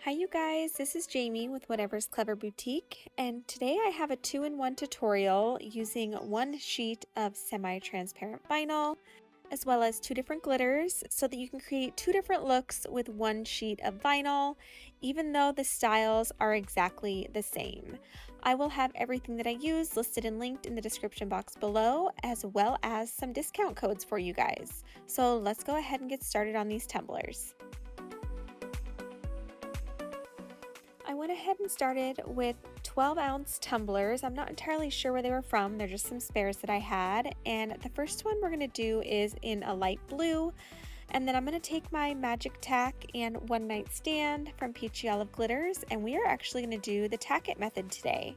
Hi you guys, this is Jamie with Whatever's Clever Boutique, and today I have a 2-in-1 tutorial using one sheet of semi-transparent vinyl as well as 2 different glitters so that you can create 2 different looks with one sheet of vinyl even though the styles are exactly the same. I will have everything that I use listed and linked in the description box below, as well as some discount codes for you guys. So let's go ahead and get started on these tumblers. I went ahead and started with 12-ounce tumblers. I'm not entirely sure where they were from. They're just some spares that I had. And the first one we're going to do is in a light blue. And then I'm going to take my Magic Tack and One Night Stand from Peachy Olive Glitters. And we are actually going to do the tack it method today.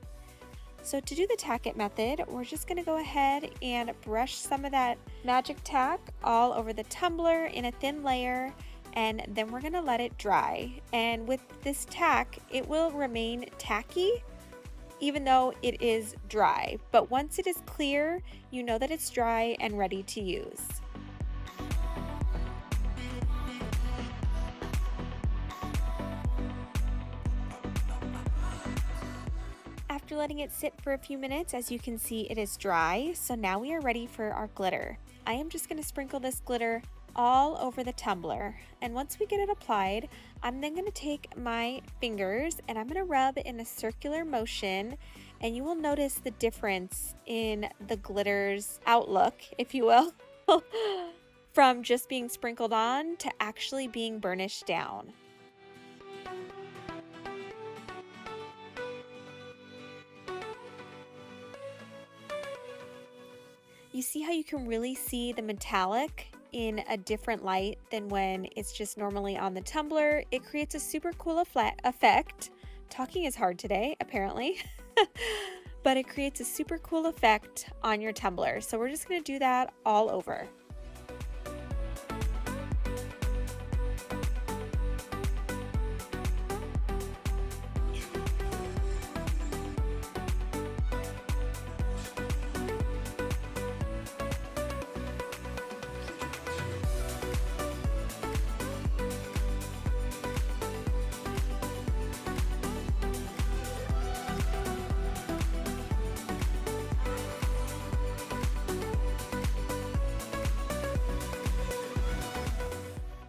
So to do the tack it method, we're just going to go ahead and brush some of that Magic Tack all over the tumbler in a thin layer. And then we're going to let it dry. And with this tack, it will remain tacky even though it is dry. But once it is clear, you know that it's dry and ready to use. After letting it sit for a few minutes, as you can see, it is dry. So now we are ready for our glitter. I am just going to sprinkle this glitter all over the tumbler, and once we get it applied, I'm then going to take my fingers and I'm going to rub in a circular motion, and you will notice the difference in the glitter's outlook, if you will, from just being sprinkled on to actually being burnished down. You see how you can really see the metallic in a different light than when it's just normally on the tumbler. It creates a super cool effect. Talking is hard today, apparently. But it creates a super cool effect on your tumbler. So we're just going to do that all over.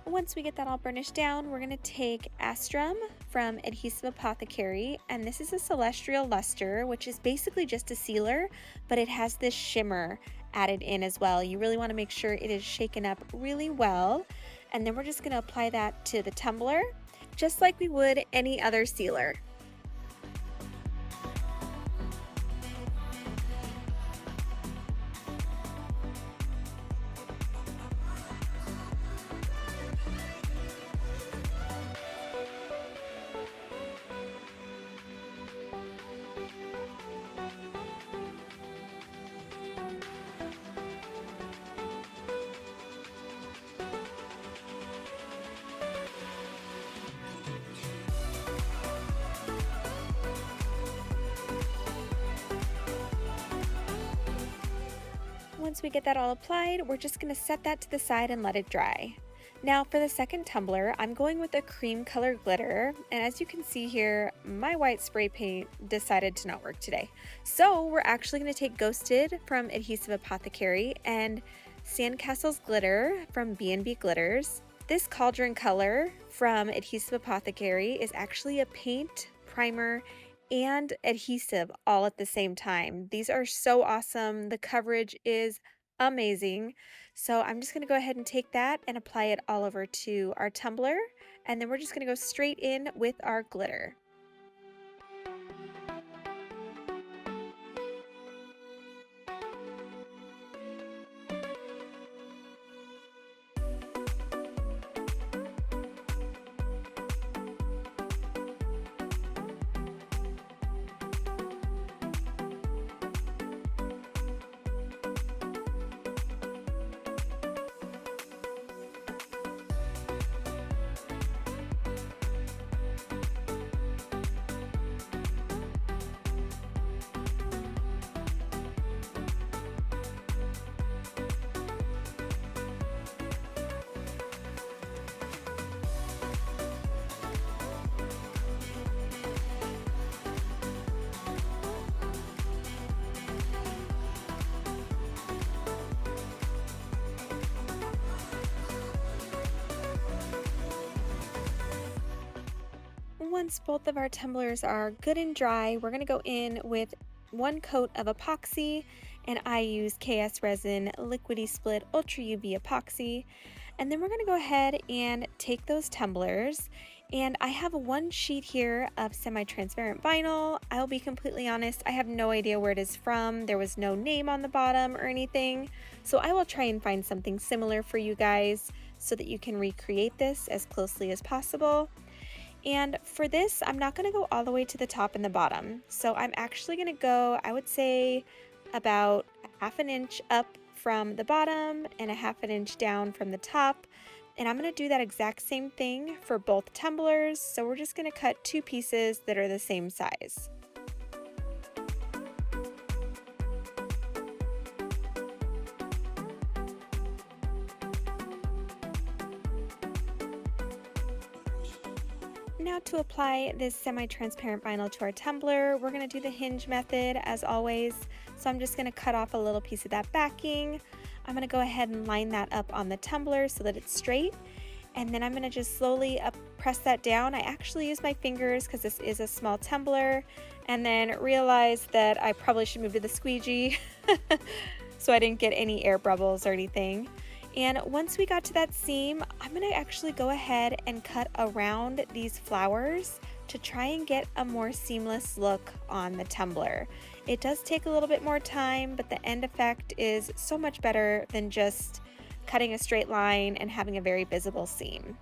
Once we get that all burnished down, we're going to take Astrum from Adhesive Apothecary, and this is a Celestial Luster, which is basically just a sealer, but it has this shimmer added in as well. You really want to make sure it is shaken up really well, and then we're just going to apply that to the tumbler, just like we would any other sealer. Once we get that all applied, we're just going to set that to the side and let it dry. Now for the second tumbler, I'm going with a cream color glitter, and as you can see here, my white spray paint decided to not work today. So we're actually going to take Ghosted from Adhesive Apothecary and Sandcastles Glitter from B&B Glitters. This cauldron color from Adhesive Apothecary is actually a paint, primer, and adhesive all at the same time. These are so awesome. The coverage is amazing. So I'm just going to go ahead and take that and apply it all over to our tumbler, and then we're just going to go straight in with our glitter. once both of our tumblers are good and dry, we're going to go in with one coat of epoxy, and I use KSRESIN Liquidy Split Ultra UV Epoxy. And then we're going to go ahead and take those tumblers, and I have one sheet here of semi-transparent vinyl. I'll be completely honest, I have no idea where it is from. There was no name on the bottom or anything, so I will try and find something similar for you guys so that you can recreate this as closely as possible. And for this, I'm not going to go all the way to the top and the bottom. So I'm actually going to go, I would say, about a half an inch up from the bottom and a half an inch down from the top. And I'm going to do that exact same thing for both tumblers. So we're just going to cut two pieces that are the same size. Now to apply this semi-transparent vinyl to our tumbler, we're going to do the hinge method as always. So I'm just going to cut off a little piece of that backing. I'm going to go ahead and line that up on the tumbler so that it's straight. And then I'm going to just slowly press that down. I actually use my fingers because this is a small tumbler, and then realize that I probably should move to the squeegee so I didn't get any air bubbles or anything. And once we got to that seam, I'm going to actually go ahead and cut around these flowers to try and get a more seamless look on the tumbler. It does take a little bit more time, but the end effect is so much better than just cutting a straight line and having a very visible seam.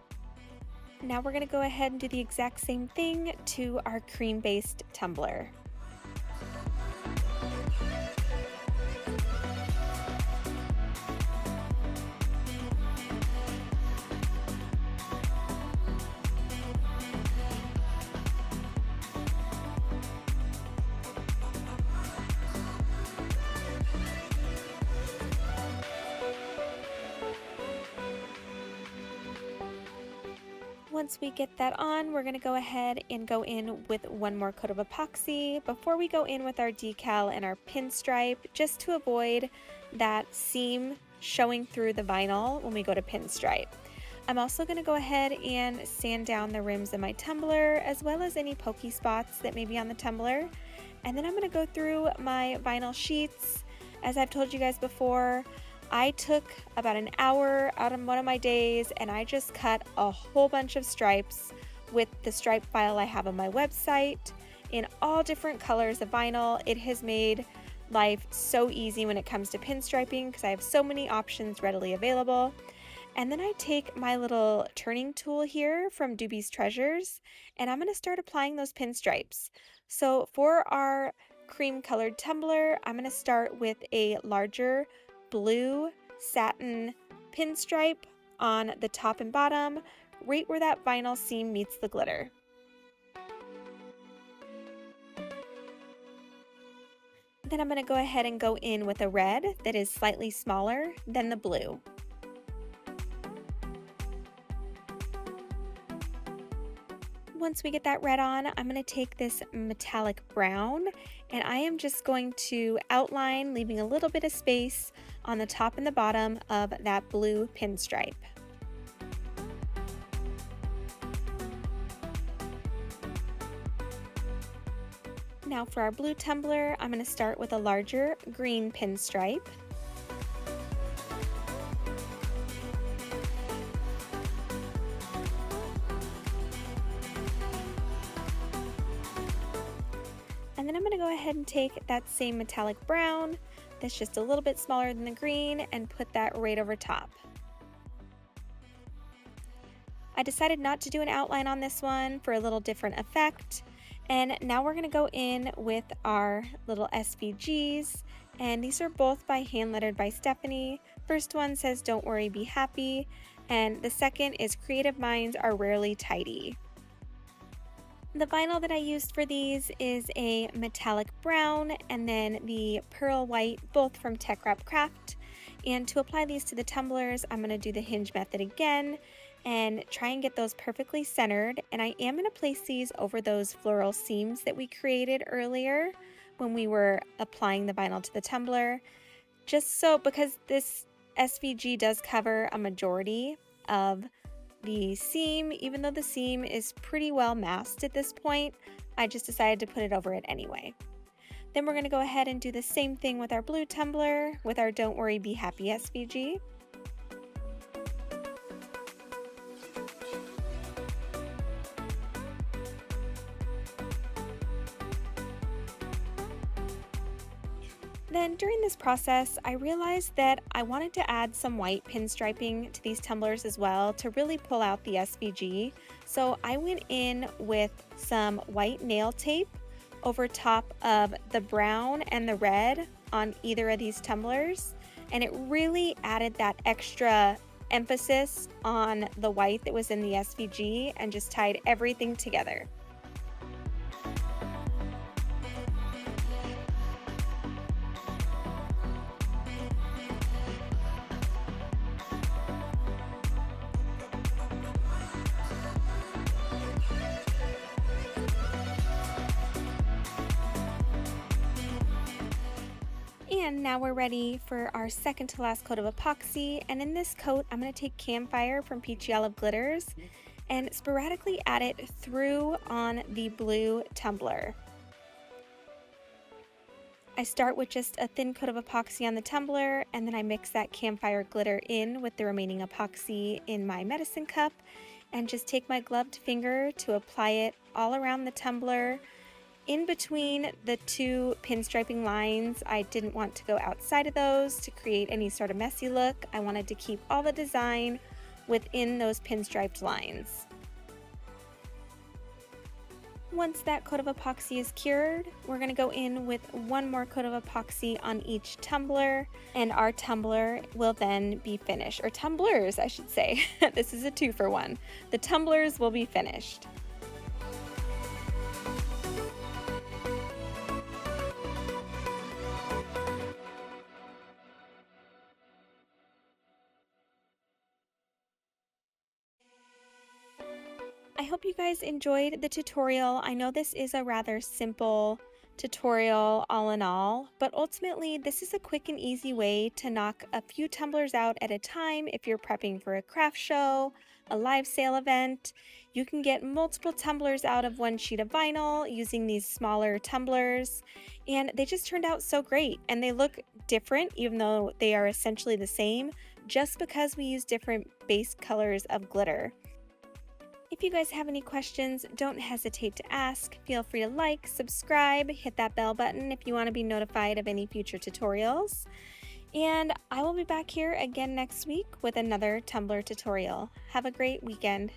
Now we're going to go ahead and do the exact same thing to our cream-based tumbler. Once we get that on, we're going to go ahead and go in with one more coat of epoxy before we go in with our decal and our pinstripe, just to avoid that seam showing through the vinyl when we go to pinstripe. I'm also going to go ahead and sand down the rims of my tumbler as well as any pokey spots that may be on the tumbler. And then I'm going to go through my vinyl sheets. As I've told you guys before, I took about an hour out of one of my days and I just cut a whole bunch of stripes with the stripe file I have on my website in all different colors of vinyl. It has made life so easy when it comes to pinstriping because I have so many options readily available. And then I take my little turning tool here from Doobie's Treasures and I'm going to start applying those pinstripes. So for our cream colored tumbler, I'm going to start with a larger blue satin pinstripe on the top and bottom, right where that vinyl seam meets the glitter. Then I'm going to go ahead and go in with a red that is slightly smaller than the blue. Once we get that red on, I'm going to take this metallic brown and I am just going to outline, leaving a little bit of space on the top and the bottom of that blue pinstripe. Now for our blue tumbler, I'm going to start with a larger green pinstripe. And then I'm going to go ahead and take that same metallic brown that's just a little bit smaller than the green and put that right over top. I decided not to do an outline on this one for a little different effect. And now we're going to go in with our little SVGs, and these are both by hand lettered by Stephanie. First one says "Don't worry, be happy," and the second is "Creative minds are rarely tidy." The vinyl that I used for these is a metallic brown and then the pearl white, both from Tech Wrap Craft. And to apply these to the tumblers, I'm going to do the hinge method again and try and get those perfectly centered. And I am going to place these over those floral seams that we created earlier when we were applying the vinyl to the tumbler. Just so, because this SVG does cover a majority of the seam. Even though the seam is pretty well masked at this point, I just decided to put it over it anyway. Then we're going to go ahead and do the same thing with our blue tumbler with our Don't Worry Be Happy SVG. Then during this process, I realized that I wanted to add some white pinstriping to these tumblers as well to really pull out the SVG. So I went in with some white nail tape over top of the brown and the red on either of these tumblers, and it really added that extra emphasis on the white that was in the SVG and just tied everything together. And now we're ready for our second to last coat of epoxy, and in this coat I'm going to take Campfire from Peachy Olive Glitters and sporadically add it through on the blue tumbler. I start with just a thin coat of epoxy on the tumbler, and then I mix that Campfire glitter in with the remaining epoxy in my medicine cup and just take my gloved finger to apply it all around the tumbler. In between the two pinstriping lines, I didn't want to go outside of those to create any sort of messy look. I wanted to keep all the design within those pinstriped lines. Once that coat of epoxy is cured, we're going to go in with one more coat of epoxy on each tumbler, and our tumbler will then be finished. Or tumblers, I should say. This is a 2-for-1. The tumblers will be finished. I hope you guys enjoyed the tutorial. I know this is a rather simple tutorial all in all, but ultimately this is a quick and easy way to knock a few tumblers out at a time if you're prepping for a craft show, a live sale event. You can get multiple tumblers out of one sheet of vinyl using these smaller tumblers, and they just turned out so great, and they look different even though they are essentially the same just because we use different base colors of glitter. If you guys have any questions, don't hesitate to ask. Feel free to like, subscribe, hit that bell button if you want to be notified of any future tutorials. And I will be back here again next week with another Tumbler tutorial. Have a great weekend.